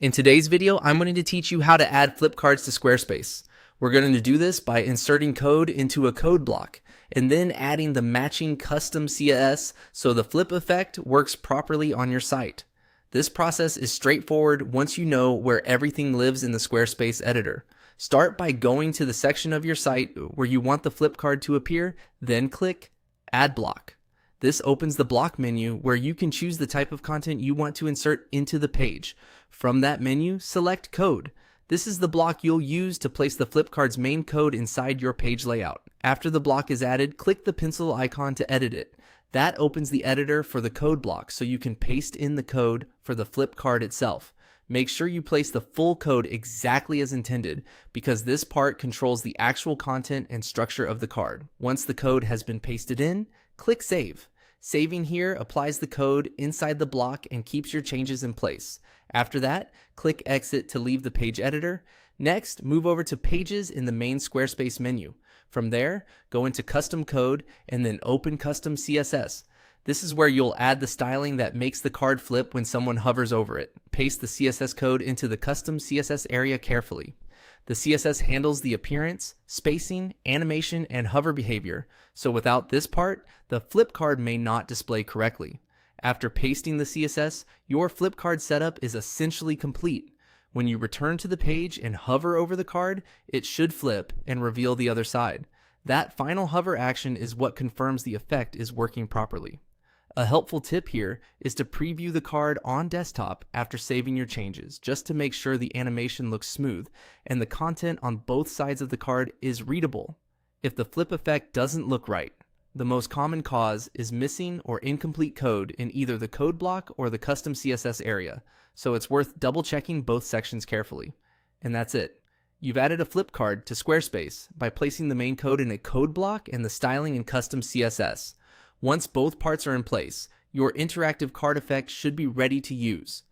In today's video, I'm going to teach you how to add flip cards to Squarespace. We're going to do this by inserting code into a code block and then adding the matching custom CSS so the flip effect works properly on your site. This process is straightforward once you know where everything lives in the Squarespace editor. Start by going to the section of your site where you want the flip card to appear, then click Add Block. This opens the block menu where you can choose the type of content you want to insert into the page. From that menu, select Code. This is the block you'll use to place the flip card's main code inside your page layout. After the block is added, click the pencil icon to edit it. That opens the editor for the code block so you can paste in the code for the flip card itself. Make sure you place the full code exactly as intended because this part controls the actual content and structure of the card. Once the code has been pasted in, click Save. Saving here applies the code inside the block and keeps your changes in place. After that, click Exit to leave the page editor. Next, move over to Pages in the main Squarespace menu. From there, go into Custom Code and then open Custom CSS. This is where you'll add the styling that makes the card flip when someone hovers over it. Paste the CSS code into the custom CSS area carefully. The CSS handles the appearance, spacing, animation, and hover behavior, so without this part, the flip card may not display correctly. After pasting the CSS, your flip card setup is essentially complete. When you return to the page and hover over the card, it should flip and reveal the other side. That final hover action is what confirms the effect is working properly. A helpful tip here is to preview the card on desktop after saving your changes, just to make sure the animation looks smooth and the content on both sides of the card is readable. If the flip effect doesn't look right, the most common cause is missing or incomplete code in either the code block or the custom CSS area, so it's worth double checking both sections carefully. And that's it. You've added a flip card to Squarespace by placing the main code in a code block and the styling in custom CSS. Once both parts are in place, your interactive card effect should be ready to use.